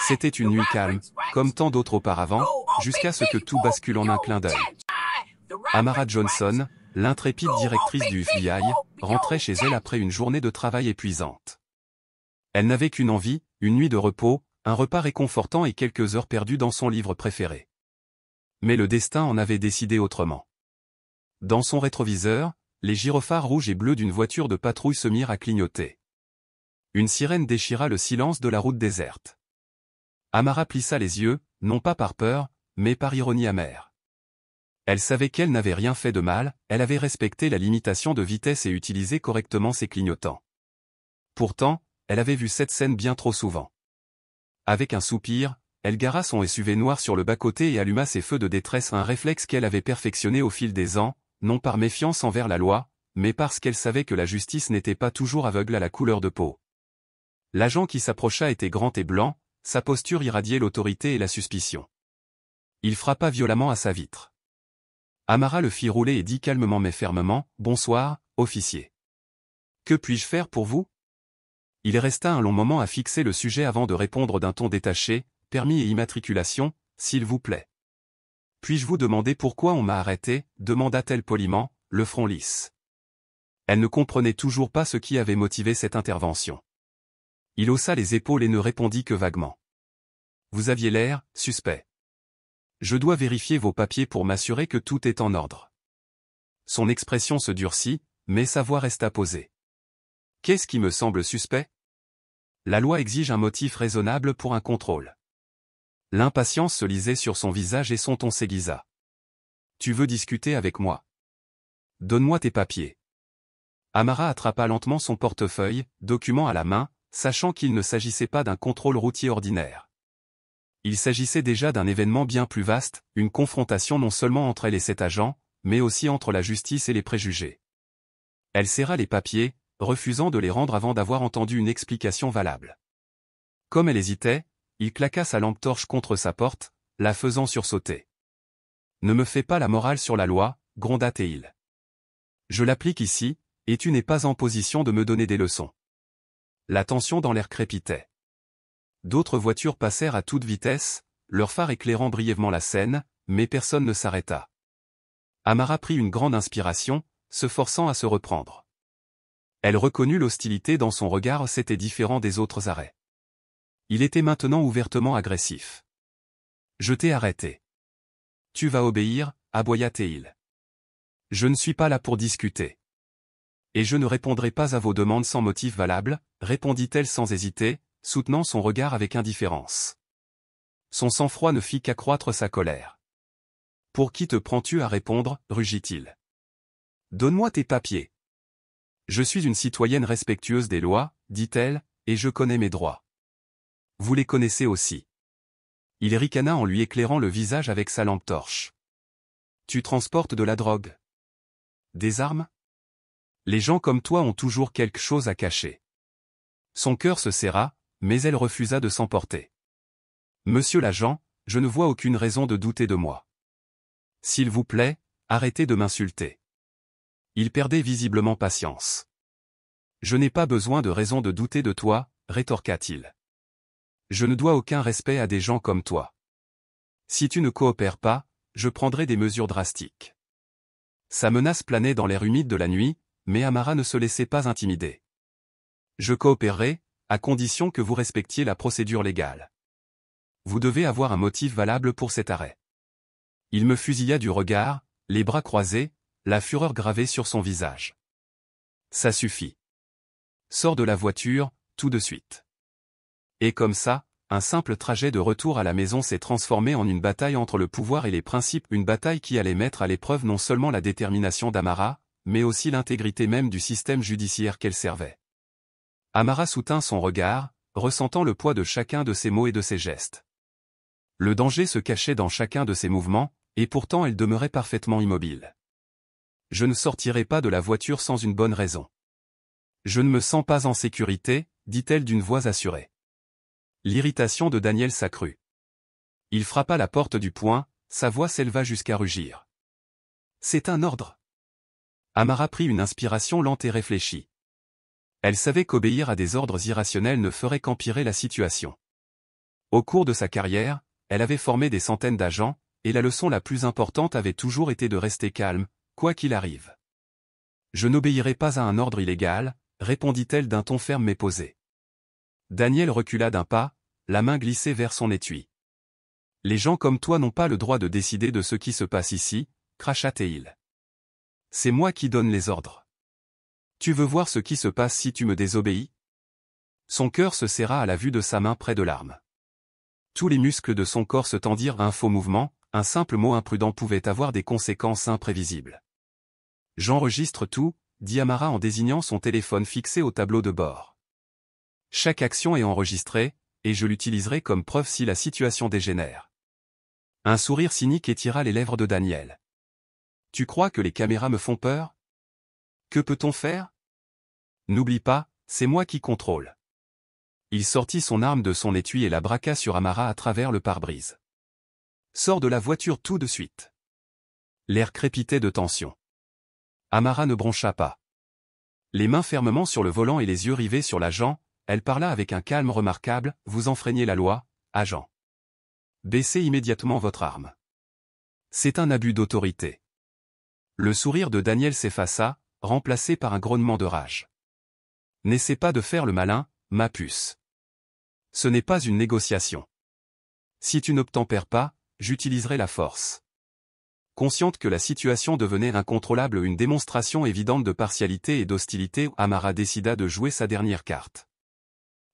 C'était une nuit calme, comme tant d'autres auparavant, jusqu'à ce que tout bascule en un clin d'œil. Amara Johnson, l'intrépide directrice du FBI, rentrait chez elle après une journée de travail épuisante. Elle n'avait qu'une envie, une nuit de repos, un repas réconfortant et quelques heures perdues dans son livre préféré. Mais le destin en avait décidé autrement. Dans son rétroviseur, les gyrophares rouges et bleus d'une voiture de patrouille se mirent à clignoter. Une sirène déchira le silence de la route déserte. Amara plissa les yeux, non pas par peur, mais par ironie amère. Elle savait qu'elle n'avait rien fait de mal, elle avait respecté la limitation de vitesse et utilisé correctement ses clignotants. Pourtant, elle avait vu cette scène bien trop souvent. Avec un soupir, elle gara son SUV noir sur le bas-côté et alluma ses feux de détresse, un réflexe qu'elle avait perfectionné au fil des ans, non par méfiance envers la loi, mais parce qu'elle savait que la justice n'était pas toujours aveugle à la couleur de peau. L'agent qui s'approcha était grand et blanc, sa posture irradiait l'autorité et la suspicion. Il frappa violemment à sa vitre. Amara le fit rouler et dit calmement mais fermement, « Bonsoir, officier. Que puis-je faire pour vous ?» Il resta un long moment à fixer le sujet avant de répondre d'un ton détaché, « Permis et immatriculation, s'il vous plaît. »« Puis-je vous demander pourquoi on m'a arrêté ?» demanda-t-elle poliment, le front lisse. Elle ne comprenait toujours pas ce qui avait motivé cette intervention. Il haussa les épaules et ne répondit que vaguement. « Vous aviez l'air suspect. Je dois vérifier vos papiers pour m'assurer que tout est en ordre. » Son expression se durcit, mais sa voix resta posée. « Qu'est-ce qui me semble suspect ? La loi exige un motif raisonnable pour un contrôle. » L'impatience se lisait sur son visage et son ton s'aiguisa. « Tu veux discuter avec moi ? Donne-moi tes papiers. » Amara attrapa lentement son portefeuille, document à la main, sachant qu'il ne s'agissait pas d'un contrôle routier ordinaire. Il s'agissait déjà d'un événement bien plus vaste, une confrontation non seulement entre elle et cet agent, mais aussi entre la justice et les préjugés. Elle serra les papiers, refusant de les rendre avant d'avoir entendu une explication valable. Comme elle hésitait, il claqua sa lampe torche contre sa porte, la faisant sursauter. « Ne me fais pas la morale sur la loi, » gronda-t-il. « Je l'applique ici, et tu n'es pas en position de me donner des leçons. » La tension dans l'air crépitait. D'autres voitures passèrent à toute vitesse, leurs phares éclairant brièvement la scène, mais personne ne s'arrêta. Amara prit une grande inspiration, se forçant à se reprendre. Elle reconnut l'hostilité dans son regard, c'était différent des autres arrêts. Il était maintenant ouvertement agressif. « Je t'ai arrêté. Tu vas obéir, » aboya-t-il. « Je ne suis pas là pour discuter. Et je ne répondrai pas à vos demandes sans motif valable, » répondit-elle sans hésiter, soutenant son regard avec indifférence. Son sang-froid ne fit qu'accroître sa colère. « Pour qui te prends-tu à répondre ?» rugit-il. « Donne-moi tes papiers. »« Je suis une citoyenne respectueuse des lois, » dit-elle, « et je connais mes droits. »« Vous les connaissez aussi. » Il ricana en lui éclairant le visage avec sa lampe torche. « Tu transportes de la drogue. Des armes ? Les gens comme toi ont toujours quelque chose à cacher. » Son cœur se serra, mais elle refusa de s'emporter. « Monsieur l'agent, je ne vois aucune raison de douter de moi. S'il vous plaît, arrêtez de m'insulter. » Il perdait visiblement patience. « Je n'ai pas besoin de raison de douter de toi, » rétorqua-t-il. « Je ne dois aucun respect à des gens comme toi. Si tu ne coopères pas, je prendrai des mesures drastiques. » Sa menace planait dans l'air humide de la nuit, mais Amara ne se laissait pas intimider. « Je coopérerai, à condition que vous respectiez la procédure légale. Vous devez avoir un motif valable pour cet arrêt. » Il me fusilla du regard, les bras croisés, la fureur gravée sur son visage. « Ça suffit. Sors de la voiture, tout de suite. » Et comme ça, un simple trajet de retour à la maison s'est transformé en une bataille entre le pouvoir et les principes, une bataille qui allait mettre à l'épreuve non seulement la détermination d'Amara, mais aussi l'intégrité même du système judiciaire qu'elle servait. Amara soutint son regard, ressentant le poids de chacun de ses mots et de ses gestes. Le danger se cachait dans chacun de ses mouvements, et pourtant elle demeurait parfaitement immobile. « Je ne sortirai pas de la voiture sans une bonne raison. Je ne me sens pas en sécurité, » dit-elle d'une voix assurée. L'irritation de Daniel s'accrut. Il frappa la porte du poing, sa voix s'éleva jusqu'à rugir. « C'est un ordre. » Amara prit une inspiration lente et réfléchit. Elle savait qu'obéir à des ordres irrationnels ne ferait qu'empirer la situation. Au cours de sa carrière, elle avait formé des centaines d'agents, et la leçon la plus importante avait toujours été de rester calme, quoi qu'il arrive. Je n'obéirai pas à un ordre illégal, répondit-elle d'un ton ferme mais posé. Daniel recula d'un pas, la main glissée vers son étui. Les gens comme toi n'ont pas le droit de décider de ce qui se passe ici, cracha Teil. C'est moi qui donne les ordres. Tu veux voir ce qui se passe si tu me désobéis? Son cœur se serra à la vue de sa main près de l'arme. Tous les muscles de son corps se tendirent à un faux mouvement, un simple mot imprudent pouvait avoir des conséquences imprévisibles. J'enregistre tout, dit Amara en désignant son téléphone fixé au tableau de bord. Chaque action est enregistrée, et je l'utiliserai comme preuve si la situation dégénère. Un sourire cynique étira les lèvres de Daniel. Tu crois que les caméras me font peur? Que peut-on faire? N'oublie pas, c'est moi qui contrôle. Il sortit son arme de son étui et la braqua sur Amara à travers le pare-brise. Sors de la voiture tout de suite. L'air crépitait de tension. Amara ne broncha pas. Les mains fermement sur le volant et les yeux rivés sur l'agent, elle parla avec un calme remarquable, vous enfreignez la loi, agent. Baissez immédiatement votre arme. C'est un abus d'autorité. Le sourire de Daniel s'effaça, remplacé par un grognement de rage. N'essaie pas de faire le malin, ma puce. Ce n'est pas une négociation. Si tu n'obtempères pas, j'utiliserai la force. Consciente que la situation devenait incontrôlable, une démonstration évidente de partialité et d'hostilité, Amara décida de jouer sa dernière carte.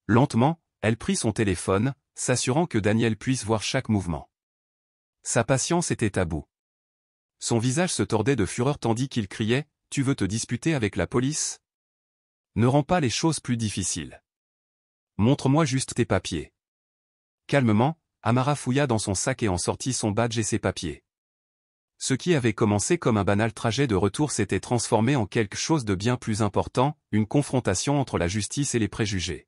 Lentement, elle prit son téléphone, s'assurant que Daniel puisse voir chaque mouvement. Sa patience était à bout. Son visage se tordait de fureur tandis qu'il criait « Tu veux te disputer avec la police? Ne rends pas les choses plus difficiles. Montre-moi juste tes papiers. » Calmement, Amara fouilla dans son sac et en sortit son badge et ses papiers. Ce qui avait commencé comme un banal trajet de retour s'était transformé en quelque chose de bien plus important, une confrontation entre la justice et les préjugés.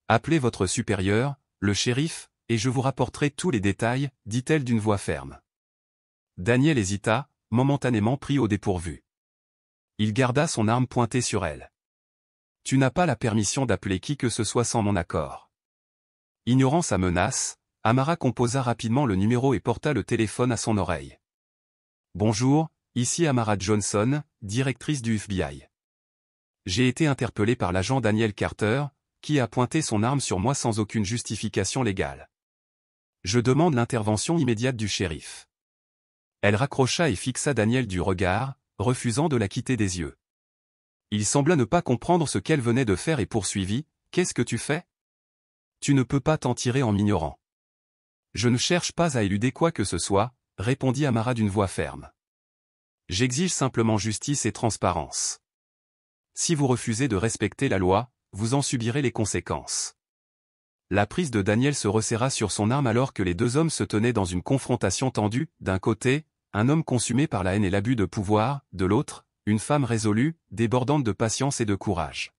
Appelez votre supérieur, le shérif, et je vous rapporterai tous les détails, dit-elle d'une voix ferme. Daniel hésita, momentanément pris au dépourvu. Il garda son arme pointée sur elle. Tu n'as pas la permission d'appeler qui que ce soit sans mon accord. Ignorant sa menace, Amara composa rapidement le numéro et porta le téléphone à son oreille. Bonjour, ici Amara Johnson, directrice du FBI. J'ai été interpellé par l'agent Daniel Carter, qui a pointé son arme sur moi sans aucune justification légale. Je demande l'intervention immédiate du shérif. Elle raccrocha et fixa Daniel du regard, refusant de la quitter des yeux. Il sembla ne pas comprendre ce qu'elle venait de faire et poursuivit, « Qu'est-ce que tu fais? Tu ne peux pas t'en tirer en m'ignorant. » Je ne cherche pas à éluder quoi que ce soit, répondit Amara d'une voix ferme. J'exige simplement justice et transparence. Si vous refusez de respecter la loi, vous en subirez les conséquences. La prise de Daniel se resserra sur son arme alors que les deux hommes se tenaient dans une confrontation tendue, d'un côté, un homme consumé par la haine et l'abus de pouvoir, de l'autre, une femme résolue, débordante de patience et de courage.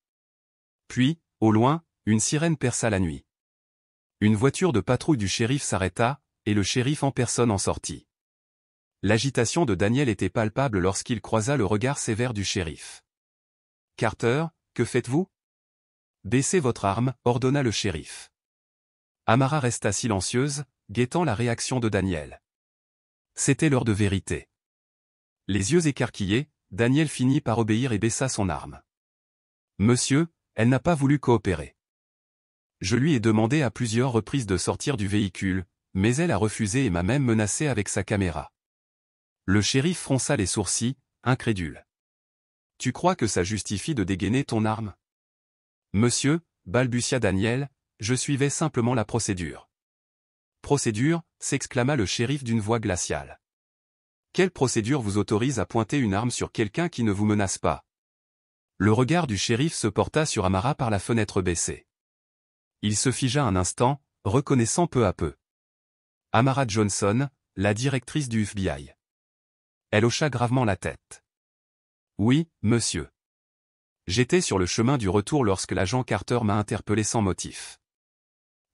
Puis, au loin, une sirène perça la nuit. Une voiture de patrouille du shérif s'arrêta, et le shérif en personne en sortit. L'agitation de Daniel était palpable lorsqu'il croisa le regard sévère du shérif. « Carter, que faites-vous? » « Baissez votre arme, ordonna le shérif. Amara resta silencieuse, guettant la réaction de Daniel. C'était l'heure de vérité. Les yeux écarquillés, Daniel finit par obéir et baissa son arme. « Monsieur, elle n'a pas voulu coopérer. Je lui ai demandé à plusieurs reprises de sortir du véhicule, mais elle a refusé et m'a même menacé avec sa caméra. » Le shérif fronça les sourcils, incrédule. « Tu crois que ça justifie de dégainer ton arme? » « Monsieur, balbutia Daniel, je suivais simplement la procédure. »« Procédure » s'exclama le shérif d'une voix glaciale. « Quelle procédure vous autorise à pointer une arme sur quelqu'un qui ne vous menace pas? » Le regard du shérif se porta sur Amara par la fenêtre baissée. Il se figea un instant, reconnaissant peu à peu Amara Johnson, la directrice du FBI. Elle hocha gravement la tête. « Oui, monsieur. J'étais sur le chemin du retour lorsque l'agent Carter m'a interpellé sans motif.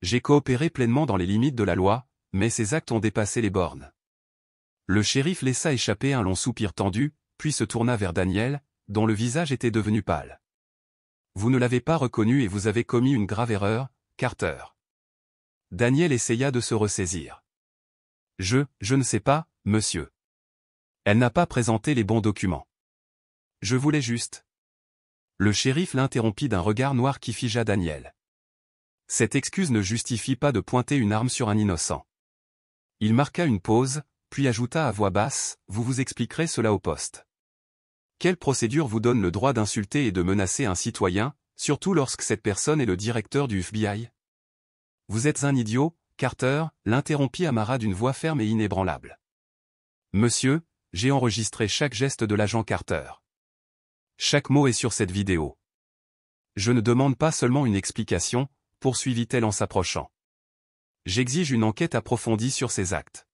J'ai coopéré pleinement dans les limites de la loi, mais ses actes ont dépassé les bornes. » Le shérif laissa échapper un long soupir tendu, puis se tourna vers Daniel, dont le visage était devenu pâle. « Vous ne l'avez pas reconnu et vous avez commis une grave erreur, Carter. » Daniel essaya de se ressaisir. Je ne sais pas, monsieur. Elle n'a pas présenté les bons documents. Je voulais juste. Le shérif l'interrompit d'un regard noir qui figea Daniel. Cette excuse ne justifie pas de pointer une arme sur un innocent. Il marqua une pause, puis ajouta à voix basse, vous vous expliquerez cela au poste. Quelle procédure vous donne le droit d'insulter et de menacer un citoyen, surtout lorsque cette personne est le directeur du FBI? Vous êtes un idiot, Carter, l'interrompit Amara d'une voix ferme et inébranlable. Monsieur, j'ai enregistré chaque geste de l'agent Carter. Chaque mot est sur cette vidéo. Je ne demande pas seulement une explication, poursuivit-elle en s'approchant. J'exige une enquête approfondie sur ces actes.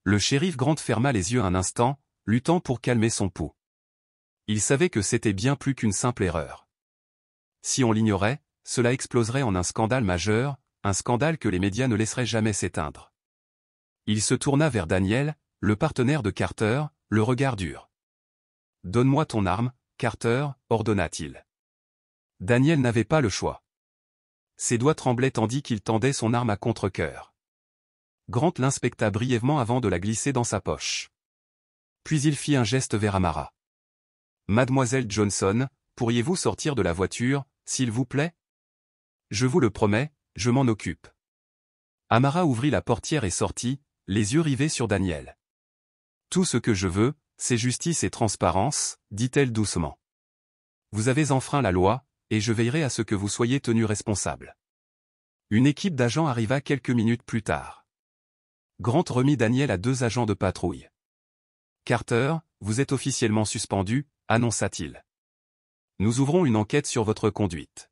Le shérif Grant ferma les yeux un instant, luttant pour calmer son pouls. Il savait que c'était bien plus qu'une simple erreur. Si on l'ignorait, cela exploserait en un scandale majeur, un scandale que les médias ne laisseraient jamais s'éteindre. Il se tourna vers Daniel, le partenaire de Carter, le regard dur. « Donne-moi ton arme, Carter, ordonna-t-il. Daniel n'avait pas le choix. Ses doigts tremblaient tandis qu'il tendait son arme à contre-cœur. Grant l'inspecta brièvement avant de la glisser dans sa poche. Puis il fit un geste vers Amara. « Mademoiselle Johnson, pourriez-vous sortir de la voiture, s'il vous plaît? Je vous le promets, je m'en occupe. » Amara ouvrit la portière et sortit, les yeux rivés sur Daniel. « Tout ce que je veux, c'est justice et transparence, dit-elle doucement. Vous avez enfreint la loi, et je veillerai à ce que vous soyez tenu responsable. » Une équipe d'agents arriva quelques minutes plus tard. Grant remit Daniel à 2 agents de patrouille. « Carter, vous êtes officiellement suspendu, » annonça-t-il. « Nous ouvrons une enquête sur votre conduite. »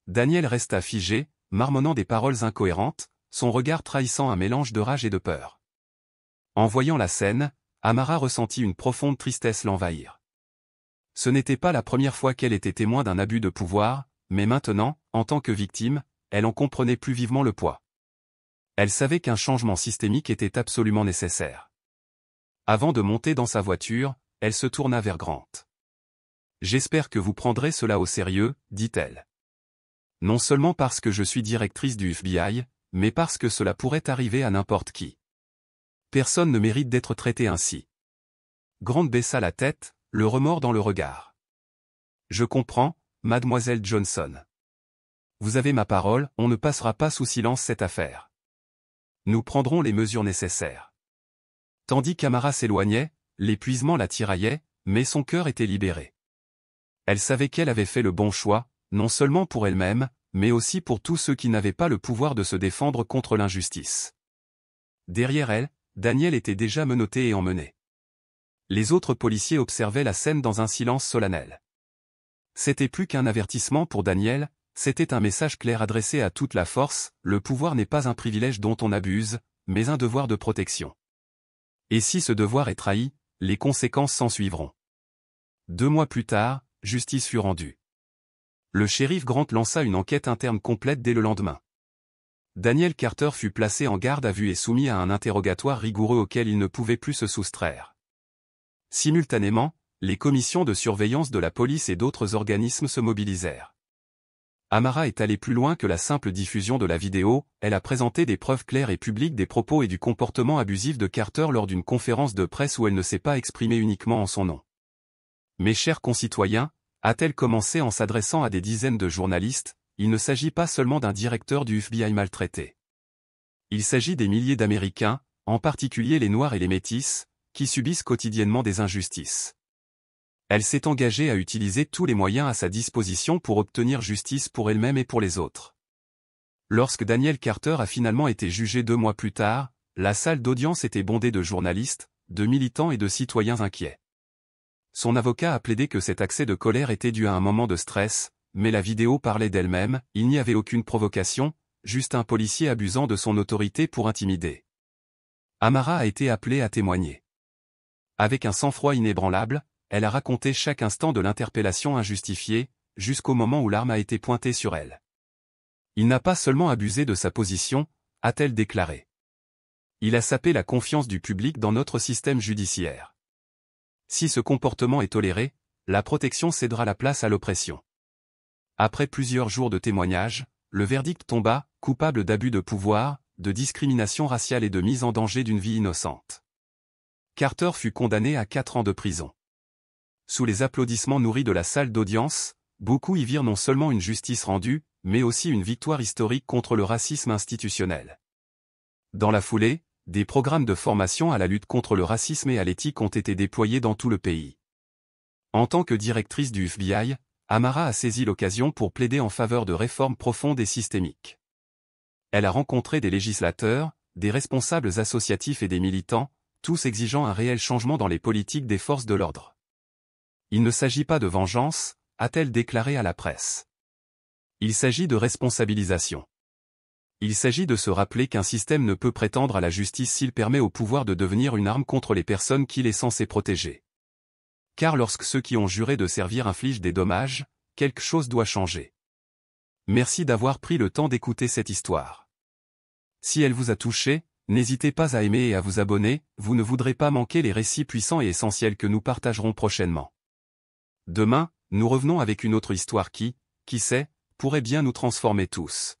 Daniel resta figé, marmonnant des paroles incohérentes, son regard trahissant un mélange de rage et de peur. En voyant la scène, Amara ressentit une profonde tristesse l'envahir. Ce n'était pas la première fois qu'elle était témoin d'un abus de pouvoir, mais maintenant, en tant que victime, elle en comprenait plus vivement le poids. Elle savait qu'un changement systémique était absolument nécessaire. Avant de monter dans sa voiture, elle se tourna vers Grant. « J'espère que vous prendrez cela au sérieux, dit-elle. Non seulement parce que je suis directrice du FBI, mais parce que cela pourrait arriver à n'importe qui. Personne ne mérite d'être traité ainsi. » Grant baissa la tête, le remords dans le regard. « Je comprends, mademoiselle Johnson. Vous avez ma parole, on ne passera pas sous silence cette affaire. Nous prendrons les mesures nécessaires. » Tandis qu'Amara s'éloignait, l'épuisement la tiraillait, mais son cœur était libéré. Elle savait qu'elle avait fait le bon choix, non seulement pour elle-même, mais aussi pour tous ceux qui n'avaient pas le pouvoir de se défendre contre l'injustice. Derrière elle, Daniel était déjà menotté et emmené. Les autres policiers observaient la scène dans un silence solennel. C'était plus qu'un avertissement pour Daniel, c'était un message clair adressé à toute la force, le pouvoir n'est pas un privilège dont on abuse, mais un devoir de protection. Et si ce devoir est trahi, les conséquences s'ensuivront. 2 mois plus tard, justice fut rendue. Le shérif Grant lança une enquête interne complète dès le lendemain. Daniel Carter fut placé en garde à vue et soumis à un interrogatoire rigoureux auquel il ne pouvait plus se soustraire. Simultanément, les commissions de surveillance de la police et d'autres organismes se mobilisèrent. Amara est allée plus loin que la simple diffusion de la vidéo, elle a présenté des preuves claires et publiques des propos et du comportement abusif de Carter lors d'une conférence de presse où elle ne s'est pas exprimée uniquement en son nom. « Mes chers concitoyens », a-t-elle commencé en s'adressant à des dizaines de journalistes, il ne s'agit pas seulement d'un directeur du FBI maltraité. Il s'agit des milliers d'Américains, en particulier les Noirs et les Métis, qui subissent quotidiennement des injustices. Elle s'est engagée à utiliser tous les moyens à sa disposition pour obtenir justice pour elle-même et pour les autres. Lorsque Daniel Carter a finalement été jugé 2 mois plus tard, la salle d'audience était bondée de journalistes, de militants et de citoyens inquiets. Son avocat a plaidé que cet accès de colère était dû à un moment de stress, mais la vidéo parlait d'elle-même, il n'y avait aucune provocation, juste un policier abusant de son autorité pour intimider. Amara a été appelée à témoigner. Avec un sang-froid inébranlable, elle a raconté chaque instant de l'interpellation injustifiée, jusqu'au moment où l'arme a été pointée sur elle. Il n'a pas seulement abusé de sa position, a-t-elle déclaré. Il a sapé la confiance du public dans notre système judiciaire. Si ce comportement est toléré, la protection cédera la place à l'oppression. Après plusieurs jours de témoignages, le verdict tomba, coupable d'abus de pouvoir, de discrimination raciale et de mise en danger d'une vie innocente. Carter fut condamné à 4 ans de prison. Sous les applaudissements nourris de la salle d'audience, beaucoup y virent non seulement une justice rendue, mais aussi une victoire historique contre le racisme institutionnel. Dans la foulée, des programmes de formation à la lutte contre le racisme et à l'éthique ont été déployés dans tout le pays. En tant que directrice du FBI, Amara a saisi l'occasion pour plaider en faveur de réformes profondes et systémiques. Elle a rencontré des législateurs, des responsables associatifs et des militants, tous exigeant un réel changement dans les politiques des forces de l'ordre. Il ne s'agit pas de vengeance, a-t-elle déclaré à la presse. Il s'agit de responsabilisation. Il s'agit de se rappeler qu'un système ne peut prétendre à la justice s'il permet au pouvoir de devenir une arme contre les personnes qu'il est censé protéger. Car lorsque ceux qui ont juré de servir infligent des dommages, quelque chose doit changer. Merci d'avoir pris le temps d'écouter cette histoire. Si elle vous a touché, n'hésitez pas à aimer et à vous abonner, vous ne voudrez pas manquer les récits puissants et essentiels que nous partagerons prochainement. Demain, nous revenons avec une autre histoire qui sait, pourrait bien nous transformer tous.